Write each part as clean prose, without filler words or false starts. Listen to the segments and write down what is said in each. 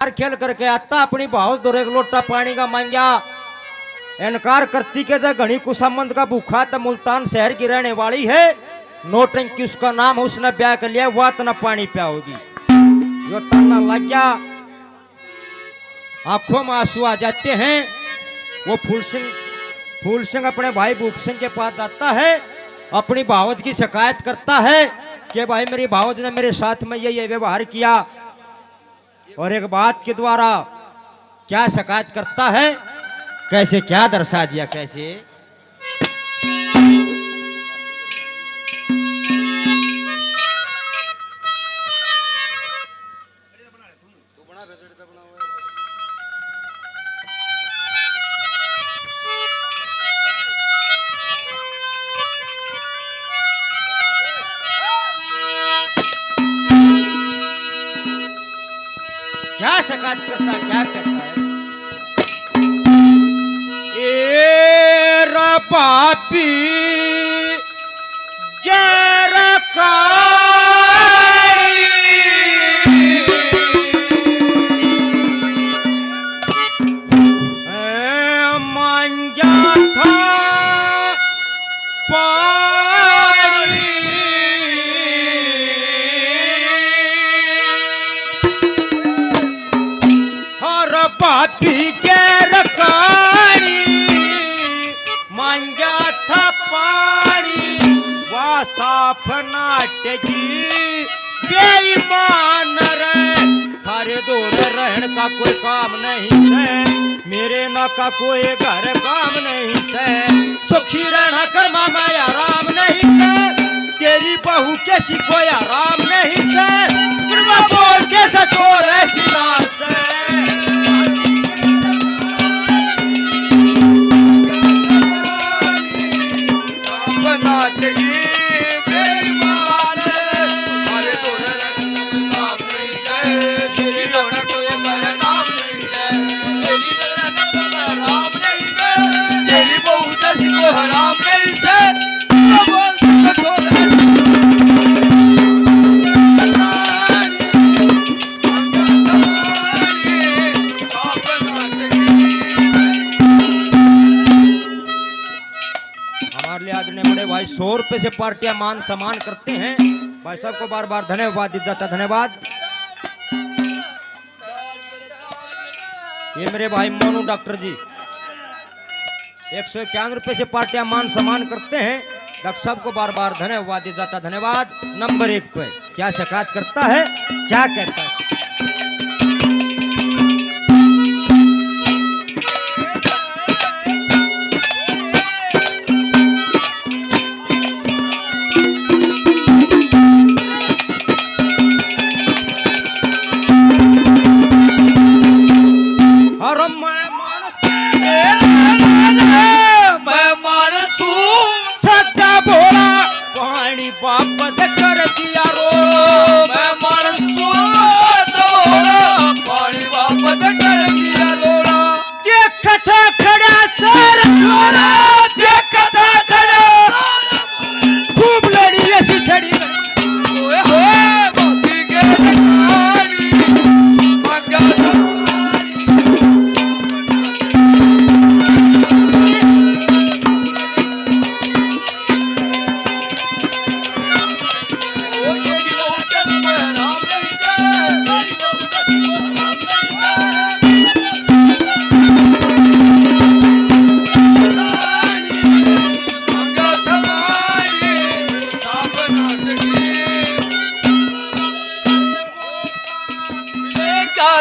बाहर खेल करके आता अपनी भाव दो एक लोटा पानी का मांगा। इनकार करती के जब घनी कुसंबंध का भूखा तो मुल्तान शहर की रहने वाली है, नोटंकी उसका नाम, उसने ब्याह कर लिया, वह तना पानी पियाओगी। यो तना लग गया, आंखों में आंसू आ जाते हैं। वो फूल सिंह अपने भाई भूप सिंह के पास जाता है, अपनी भावज की शिकायत करता है कि भाई मेरी भावज ने मेरे साथ में ये व्यवहार किया। और एक बात के द्वारा क्या शिकायत करता है, कैसे क्या दर्शा दिया, कैसे क्या शिकायत करता है, क्या करता है। ए पापी गैर का मांगा था पानी, और पापी गैर मांगा था पानी, वह साफ नाटकी बेईमान रे। थारे दूर रहन का कोई काम नहीं है, मेरे ना का कोई घर काम नहीं है। सुखी रहना कर्मा में आराम नहीं है, तेरी बहू कैसी कोई आराम नहीं है। कृपा बोल के सचोर ऐसी लाश है। हराम नहीं से हमारे लिए आदरणीय बड़े भाई 100 रुपए से पार्टियां मान सम्मान करते हैं। भाई साहब को बार बार धन्यवाद दिया जाता, धन्यवाद। ये मेरे भाई मोनू डॉक्टर जी 151 रुपए से पार्टियां मान सम्मान करते हैं। डॉक्टर साहब को बार बार धन्यवाद दिया जाता, धन्यवाद। नंबर 1 पे क्या शिकायत करता है, क्या कहता है।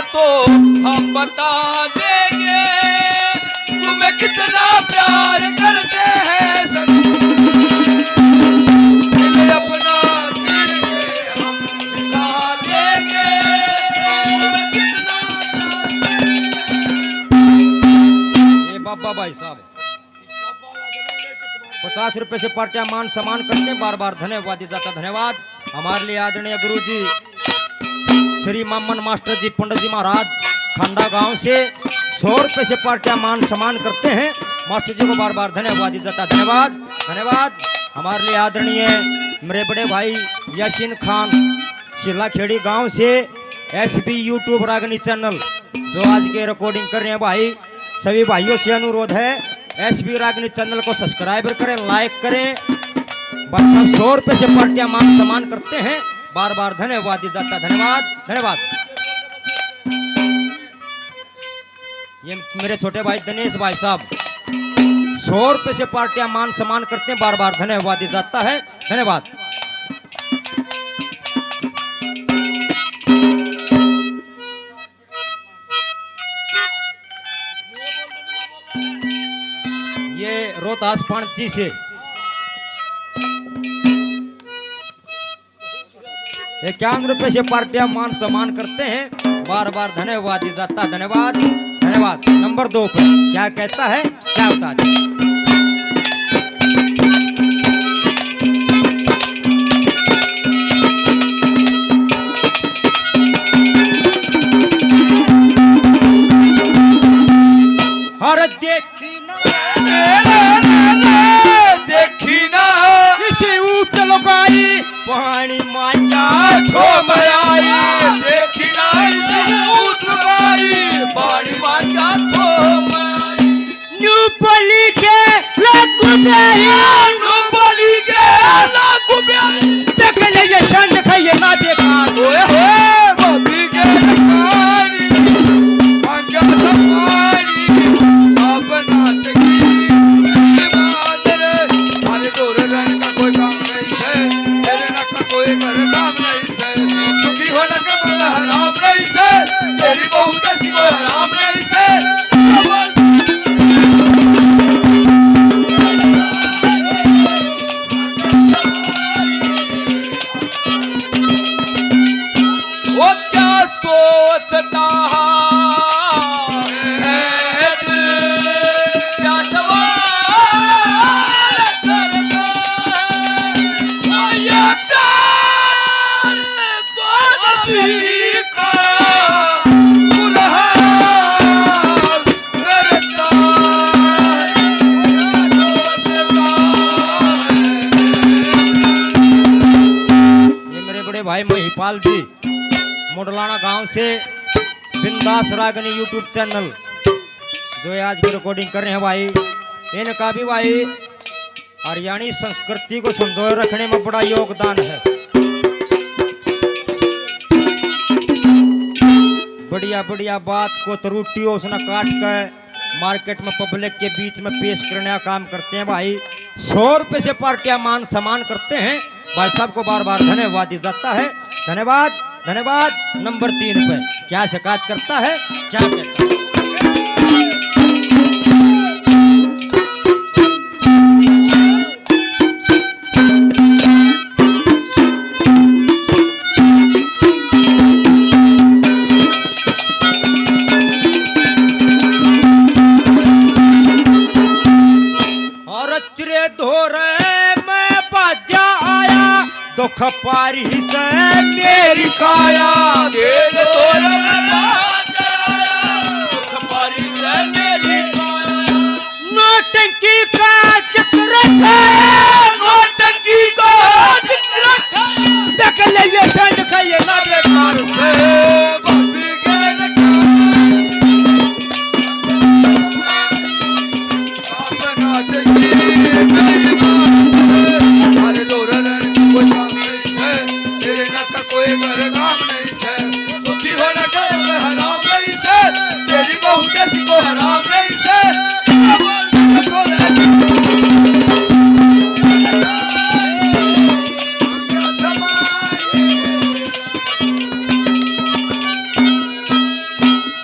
तो हम बता देंगे तुम्हें कितना प्यार करते हैं अपना दिल के हम दिखा देंगे तुम्हें कितना ये बाबा भाई साहब 50 रुपए से पार्टियां मान सम्मान करते हैं, बार बार धन्यवाद दिया जाता, धन्यवाद। हमारे लिए आदरणीय गुरु जी श्री मामन मास्टर जी पंडित जी महाराज खंडा गांव से 100 रुपए से पार्टियां मान सम्मान करते हैं। मास्टर जी को बार बार धन्यवाद दिया जाता, धन्यवाद, धन्यवाद। हमारे लिए आदरणीय मेरे बड़े भाई यासीन खान शिला खेड़ी गांव से SB यूट्यूब रागनी चैनल जो आज के रिकॉर्डिंग कर रहे हैं भाई, सभी भाइयों से अनुरोध है एसबी रागिनी चैनल को सब्सक्राइब करें, लाइक करें। बस हम 100 रुपए से पार्टियां मान सम्मान करते हैं, बार बार धन्यवाद दिया जाता है। धन्यवाद धन्यवाद। ये मेरे छोटे भाई दिनेश भाई साहब 100 रुपए से पार्टियां मान सम्मान करते हैं, बार बार धन्यवाद दिया जाता है। धन्यवाद। ये रोहतास पांची से 51 रुपए से पार्टियां मान सम्मान करते हैं, बार बार धन्यवाद दिया जाता है। धन्यवाद धन्यवाद। नंबर 2 पर क्या कहता है, क्या बता दे। हर देखी ना इसी ऊट लगाई पानी मांझा छो मयाई, देखी ना ऊट लगाई पानी मांझा छो मयाई। न्यू पली के लागू बेही, नो बोली के लागू बेही, देख ले ये शंड खाइए ना बेकार। ओए होए बबी के नकारी मांगा तमारी सब नाटकी मादर। अरे दूर रहने का कोई काम नहीं है, तेरे ना का कोई कर काम नहीं है। सुखी होने का कोई हराम नहीं है, तेरी बहू कैसी कोई हराम नहीं है। वो क्या सोचता है दिल, क्या सवाल करता है। वो ये प्यार को सीखा कुरहान करता ये मेरे बड़े भाई महिपाल जी मुडलाना गांव से बिंदास रागनी यूट्यूब चैनल जो ये आज की रिकॉर्डिंग कर रहे हैं भाई, इनका भी भाई हरियाणी संस्कृति को संजोए रखने में बड़ा योगदान है। बढ़िया बढ़िया बात को त्रुटियों उसने काट कर मार्केट में पब्लिक के बीच में पेश करने का काम करते हैं भाई। 100 रुपए से पार्टियां मान सम्मान करते हैं, भाई साहब को बार बार धन्यवाद दिया जाता है। धन्यवाद धन्यवाद। नंबर 3 पे क्या शिकायत करता है, क्या कहता है। और चिरे धोरे में बाजा आया, दुख पारी से मेरी काया। दिल तोड़ में बात आया, दुख पारी से मेरी काया। नौटंकी का जिक्र था, नौटंकी का जिक्र था, देख ले ये संड खाइए ना बेकार से बबी के अपना देखी मेरी बात। अरे दूर रहने का कोई काम नहीं है, तेरे ना का कोई घर काम नहीं है। सुखी होने का कोई हराम नहीं है, तेरी बहू कैसी को हराम नहीं है।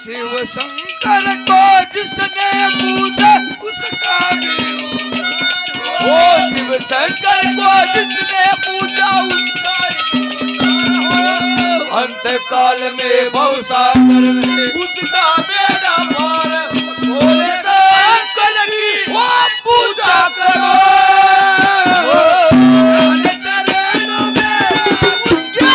शिव शंकर को जिसने पूजा उसका भी हो, शिव शंकर को जिसने पूजा उसका हो। अंत काल में भवसागर में उसका बेड़ा पार। भोले शंकर की वो पूजा करो, चरणों में उसके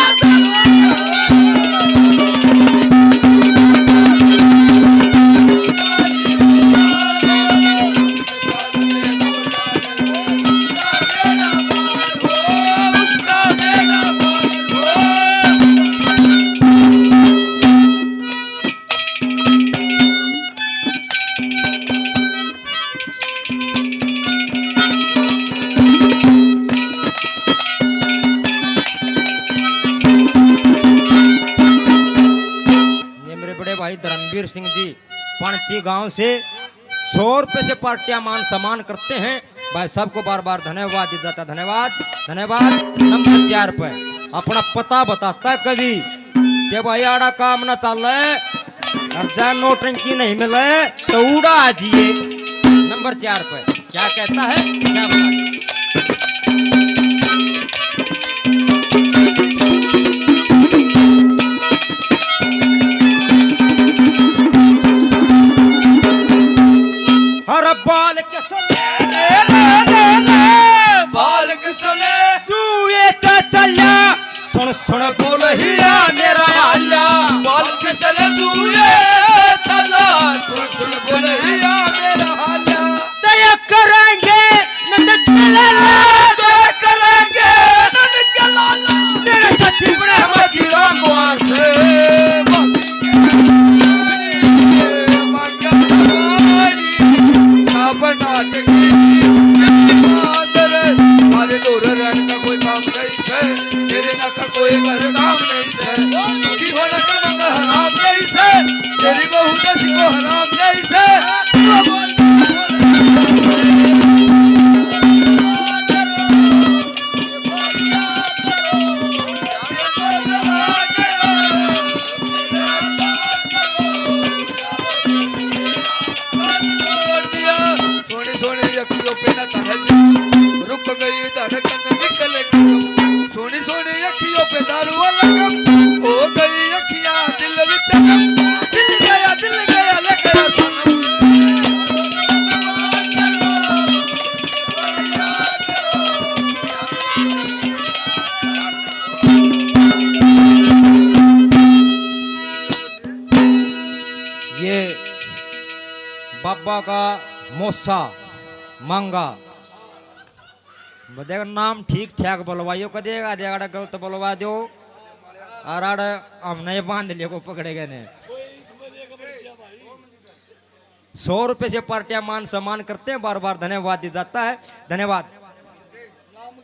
बड़े भाई धर्मवीर सिंह जी पांची गांव से 100 रुपए से पार्टियां मान सम्मान करते हैं भाई सबको बार बार धन्यवाद दिया जाता है। धन्यवाद धन्यवाद। नंबर 4 पे अपना पता बताता है कभी कि भाई आड़ा काम ना चल रहा है और जहाँ नोटंकी नहीं मिले तो उड़ा आजिए। नंबर 4 पे क्या कहता है क्या बता हर बाल के बालक सुने चूहे का चला सुन सुन बोल हिया मेरा आला बालक चले तूए चला सुन सुन बोलिया मेरा हाल्या दया करेंगे नंद लाला दया करेंगे नंद के लाला मेरे साथी बड़े हमारी राम कुमार से कोई घर काम नहीं है दुखी होना का मंग हराम नहीं है तेरी बहू दस को हराम नहीं है सोने सोने अखियों पे न तहज रुक गई धड़कन निकल गई सोनी सोनी अखियों पे दारू लगम हो गई अखियां दिल विच दिल गया ले गया सनम ये बाबा का मोसा मांगा बदेगा नाम ठीक ठाक बोलवाइयो कदेगा देगा गलत बोलवा दो और हम नहीं बांध लियो को पकड़ेगा ने 100 रुपए से पार्टियां मान सम्मान करते हैं बार बार धन्यवाद दिया जाता है। धन्यवाद।